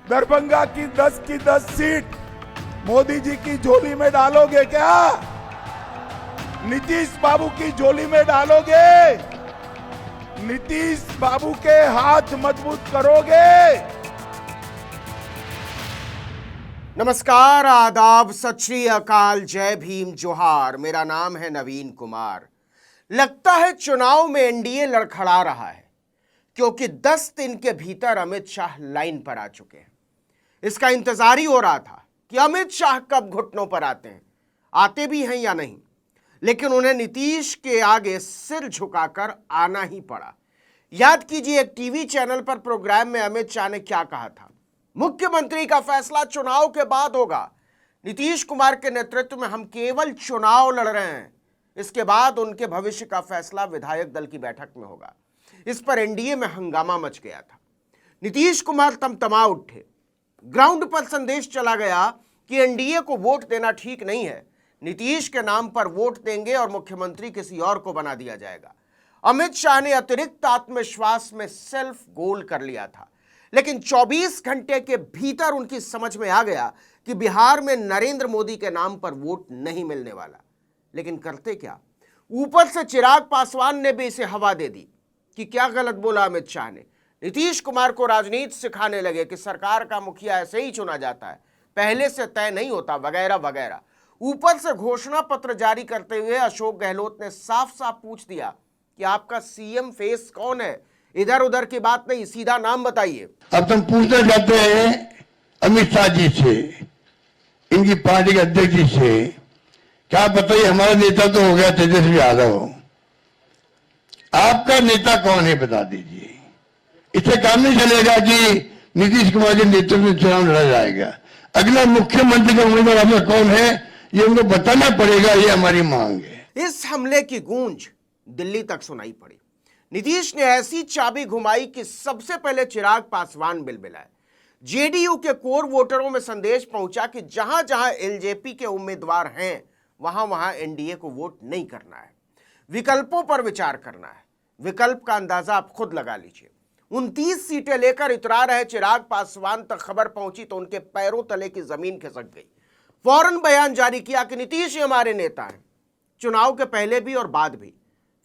दरभंगा की 10 सीट मोदी जी की झोली में डालोगे क्या? नीतीश बाबू की झोली में डालोगे? नीतीश बाबू के हाथ मजबूत करोगे? नमस्कार, आदाब, सत श्री अकाल, जय भीम, जोहार। मेरा नाम है नवीन कुमार। लगता है चुनाव में एनडीए लड़खड़ा रहा है, क्योंकि 10 दिन के भीतर अमित शाह लाइन पर आ चुके हैं। इसका इंतजार ही हो रहा था कि अमित शाह कब घुटनों पर आते हैं, आते भी हैं या नहीं, लेकिन उन्हें नीतीश के आगे सिर झुकाकर आना ही पड़ा। याद कीजिए, एक टीवी चैनल पर प्रोग्राम में अमित शाह ने क्या कहा था। मुख्यमंत्री का फैसला चुनाव के बाद होगा। नीतीश कुमार के नेतृत्व में हम केवल चुनाव लड़ रहे हैं, इसके बाद उनके भविष्य का फैसला विधायक दल की बैठक में होगा। इस पर एनडीए में हंगामा मच गया था। नीतीश कुमार तमतमा उठे। ग्राउंड पर संदेश चला गया कि एनडीए को वोट देना ठीक नहीं है, नीतीश के नाम पर वोट देंगे और मुख्यमंत्री किसी और को बना दिया जाएगा। अमित शाह ने अतिरिक्त आत्मविश्वास में सेल्फ गोल कर लिया था, लेकिन 24 घंटे के भीतर उनकी समझ में आ गया कि बिहार में नरेंद्र मोदी के नाम पर वोट नहीं मिलने वाला। लेकिन करते क्या, ऊपर से चिराग पासवान ने भी इसे हवा दे दी कि क्या गलत बोला अमित शाह ने। नीतीश कुमार को राजनीति सिखाने लगे कि सरकार का मुखिया ऐसे ही चुना जाता है, पहले से तय नहीं होता, वगैरह वगैरह। ऊपर से घोषणा पत्र जारी करते हुए अशोक गहलोत ने साफ साफ पूछ दिया कि आपका सीएम फेस कौन है, इधर उधर की बात नहीं, सीधा नाम बताइए। अब तुम पूछना चाहते हैं अमित शाह जी से, इनकी पार्टी के अध्यक्ष जी से, क्या बताइए, हमारा नेता तो हो गया तेजस्वी यादव, आपका नेता कौन है बता दीजिए। इससे काम नहीं चलेगा कि नीतीश कुमार के नेतृत्व में चुनाव लड़ा जाएगा। अगला मुख्यमंत्री का उम्मीदवार आपका कौन है, ये उनको बताना पड़ेगा, ये हमारी मांग है। इस हमले की गूंज दिल्ली तक सुनाई पड़ी। नीतीश ने ऐसी चाबी घुमाई कि सबसे पहले चिराग पासवान बिलबिलाए। जेडीयू के कोर वोटरों में संदेश पहुंचा कि जहां जहां एलजेपी के उम्मीदवार हैं, वहां वहां एनडीए को वोट नहीं करना है, विकल्पों पर विचार करना है। विकल्प का अंदाजा आप खुद लगा लीजिए। 29 सीटें लेकर इतरा रहे चिराग पासवान तक खबर पहुंची तो उनके पैरों तले की जमीन खिसक गई। फौरन बयान जारी किया कि नीतीश ही हमारे नेता हैं, चुनाव के पहले भी और बाद भी।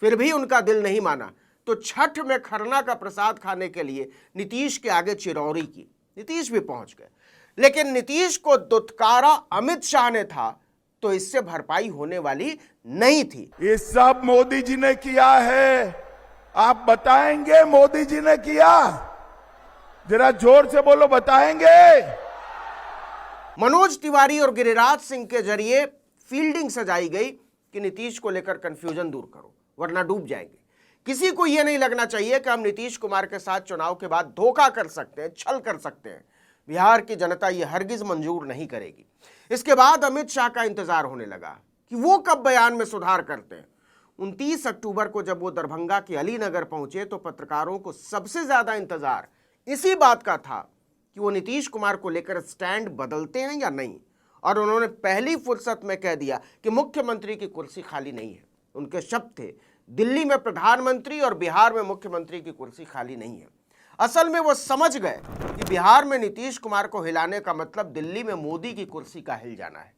फिर भी उनका दिल नहीं माना तो छठ में खरना का प्रसाद खाने के लिए नीतीश के आगे चिरौरी की। नीतीश भी पहुंच गए, लेकिन नीतीश को दुत्कारा अमित शाह ने था, तो इससे भरपाई होने वाली नहीं थी। ये सब मोदी जी ने किया है। आप बताएंगे मोदी जी ने किया? जरा जोर से बोलो, बताएंगे? मनोज तिवारी और गिरिराज सिंह के जरिए फील्डिंग सजाई गई कि नीतीश को लेकर कंफ्यूजन दूर करो, वरना डूब जाएंगे। किसी को यह नहीं लगना चाहिए कि हम नीतीश कुमार के साथ चुनाव के बाद धोखा कर सकते हैं, छल कर सकते हैं। बिहार की जनता यह हरगिज मंजूर नहीं करेगी। इसके बाद अमित शाह का इंतजार होने लगा कि वो कब बयान में सुधार करते हैं। 29 अक्टूबर को जब वो दरभंगा के अलीनगर पहुंचे तो पत्रकारों को सबसे ज्यादा इंतजार इसी बात का था कि वो नीतीश कुमार को लेकर स्टैंड बदलते हैं या नहीं। और उन्होंने पहली फुर्सत में कह दिया कि मुख्यमंत्री की कुर्सी खाली नहीं है। उनके शब्द थे, दिल्ली में प्रधानमंत्री और बिहार में मुख्यमंत्री की कुर्सी खाली नहीं है। असल में वो समझ गए कि बिहार में नीतीश कुमार को हिलाने का मतलब दिल्ली में मोदी की कुर्सी का हिल जाना है।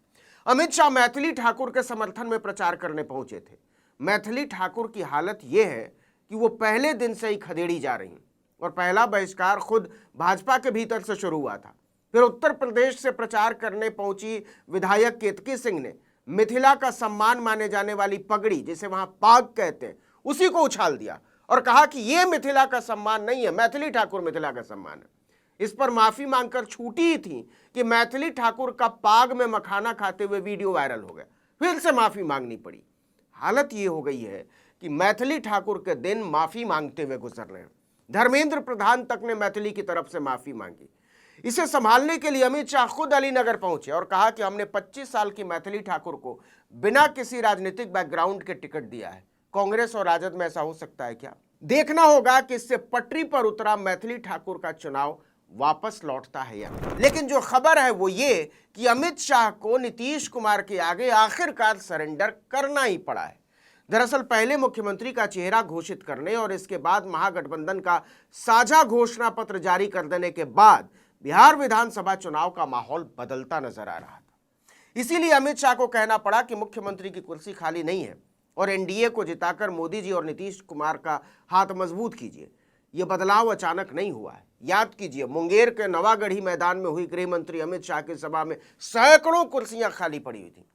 अमित शाह मैथिली ठाकुर के समर्थन में प्रचार करने पहुंचे थे। मैथिली ठाकुर की हालत यह है कि वो पहले दिन से ही खदेड़ी जा रही और पहला बहिष्कार खुद भाजपा के भीतर से शुरू हुआ था। फिर उत्तर प्रदेश से प्रचार करने पहुंची विधायक केतकी सिंह ने मिथिला का सम्मान माने जाने वाली पगड़ी, जिसे वहां पाग कहते हैं, उसी को उछाल दिया और कहा कि यह मिथिला का सम्मान नहीं है, मैथिली ठाकुर मिथिला का सम्मान है। इस पर माफी मांगकर छूटी ही थी कि मैथिली ठाकुर का पाग में मखाना खाते हुए वीडियो वायरल हो गया। फिर से माफी मांगनी पड़ी। हालत ये हो गई है कि मैथिली ठाकुर के दिन माफी मांगते हुए गुजर रहे हैं। धर्मेंद्र प्रधान तक ने मैथिली की तरफ से माफी मांगी। इसे संभालने के लिए अमित शाह खुद अलीनगर पहुंचे और कहा कि हमने 25 साल की मैथिली ठाकुर को बिना किसी राजनीतिक बैकग्राउंड के टिकट दिया है। कांग्रेस और राजद में ऐसा हो सकता है क्या? देखना होगा कि इससे पटरी पर उतरा मैथिली ठाकुर का चुनाव वापस लौटता है या नहीं। लेकिन जो खबर है वो ये कि अमित शाह को नीतीश कुमार के आगे आखिरकार सरेंडर करना ही पड़ा है। दरअसल पहले मुख्यमंत्री का चेहरा घोषित करने और इसके बाद महागठबंधन का साझा घोषणा पत्र जारी कर देने के बाद बिहार विधानसभा चुनाव का माहौल बदलता नजर आ रहा था। इसीलिए अमित शाह को कहना पड़ा कि मुख्यमंत्री की कुर्सी खाली नहीं है और एनडीए को जिताकर मोदी जी और नीतीश कुमार का हाथ मजबूत कीजिए। यह बदलाव अचानक नहीं हुआ है। याद कीजिए, मुंगेर के नवागढ़ी मैदान में हुई गृह मंत्री अमित शाह की सभा में सैकड़ों कुर्सियां खाली पड़ी हुई थी,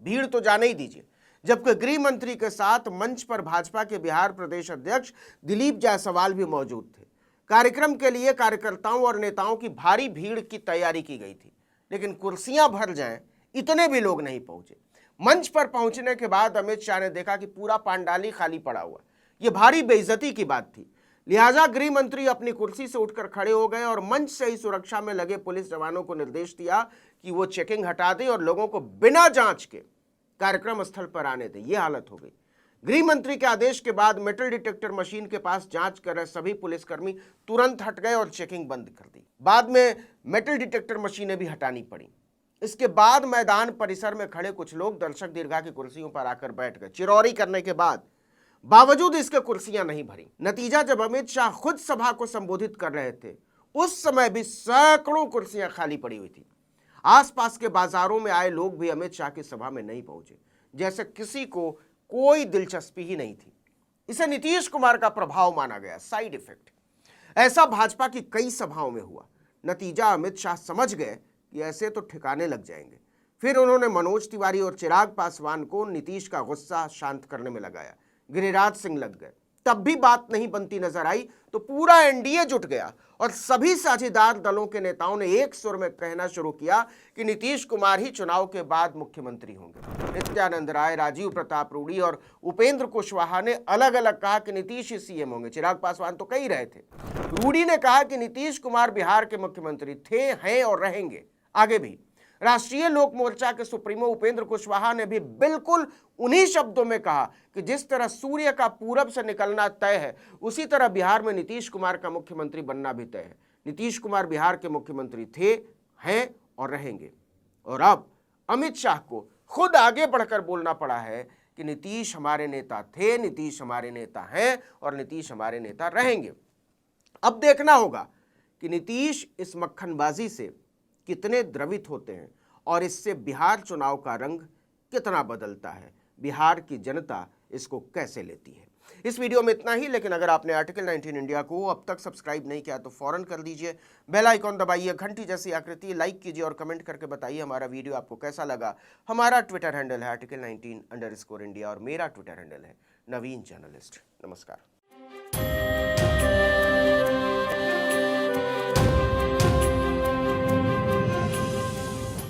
भीड़ तो जाने ही दीजिए। जबकि गृह मंत्री के साथ मंच पर भाजपा के बिहार प्रदेश अध्यक्ष दिलीप जायसवाल भी मौजूद थे। कार्यक्रम के लिए कार्यकर्ताओं और नेताओं की भारी भीड़ की तैयारी की गई थी, लेकिन कुर्सियां भर जाएं इतने भी लोग नहीं पहुंचे। मंच पर पहुंचने के बाद अमित शाह ने देखा कि पूरा पांडाली खाली पड़ा हुआ। यह भारी बेइज्जती की बात थी। लिहाजा गृह मंत्री अपनी कुर्सी से उठकर खड़े हो गए और मंच से ही सुरक्षा में लगे पुलिस जवानों को निर्देश दिया कि वो चेकिंग हटा दें और लोगों को बिना जांच के कार्यक्रम स्थल पर आने दें। यह हालत हो गई। गृह मंत्री के आदेश के बाद मेटल डिटेक्टर मशीन के पास जांच कर रहे सभी पुलिसकर्मी तुरंत हट गए और चेकिंग बंद कर दी। बाद में मेटल डिटेक्टर मशीनें भी हटानी पड़ी। इसके बाद मैदान परिसर में खड़े कुछ लोग दर्शक दीर्घा की कुर्सियों पर आकर बैठ गए। चिरौरी करने के बाद बावजूद इसके कुर्सियां नहीं भरी। नतीजा, जब अमित शाह खुद सभा को संबोधित कर रहे थे उस समय भी सैकड़ों कुर्सियां खाली पड़ी हुई थी। आसपास के बाजारों में आए लोग भी अमित शाह की सभा में नहीं पहुंचे, जैसे किसी को कोई दिलचस्पी ही नहीं थी। इसे नीतीश कुमार का प्रभाव माना गया, साइड इफेक्ट। ऐसा भाजपा की कई सभाओं में हुआ। नतीजा, अमित शाह समझ गए कि ऐसे तो ठिकाने लग जाएंगे। फिर उन्होंने मनोज तिवारी और चिराग पासवान को नीतीश का गुस्सा शांत करने में लगाया। गिरिराज सिंह लग गए, तब भी बात नहीं बनती नजर आई तो पूरा एनडीए जुट गया और सभी साझेदार दलों के नेताओं ने एक सुर में कहना शुरू किया कि नीतीश कुमार ही चुनाव के बाद मुख्यमंत्री होंगे। नित्यानंद राय, राजीव प्रताप रूडी और उपेंद्र कुशवाहा ने अलग अलग कहा कि नीतीश ही सीएम होंगे। चिराग पासवान तो कह ही रहे थे। रूडी ने कहा कि नीतीश कुमार बिहार के मुख्यमंत्री थे, हैं और रहेंगे आगे भी। राष्ट्रीय लोक मोर्चा के सुप्रीमो उपेंद्र कुशवाहा ने भी बिल्कुल उन्हीं शब्दों में कहा कि जिस तरह सूर्य का पूरब से निकलना तय है, उसी तरह बिहार में नीतीश कुमार का मुख्यमंत्री बनना भी तय है। नीतीश कुमार बिहार के मुख्यमंत्री थे, हैं और रहेंगे। और अब अमित शाह को खुद आगे बढ़कर बोलना पड़ा है कि नीतीश हमारे नेता थे, नीतीश हमारे नेता हैं और नीतीश हमारे नेता रहेंगे। अब देखना होगा कि नीतीश इस मक्खनबाजी से कितने द्रवित होते हैं और इससे बिहार चुनाव का रंग कितना बदलता है, बिहार की जनता इसको कैसे लेती है। इस वीडियो में इतना ही, लेकिन अगर आपने आर्टिकल 19 इंडिया को अब तक सब्सक्राइब नहीं किया तो फौरन कर दीजिए। बेल आइकॉन दबाइए, घंटी जैसी आकृति, लाइक कीजिए और कमेंट करके बताइए हमारा वीडियो आपको कैसा लगा। हमारा ट्विटर हैंडल है article19_India और मेरा ट्विटर हैंडल है नवीन जर्नलिस्ट। नमस्कार।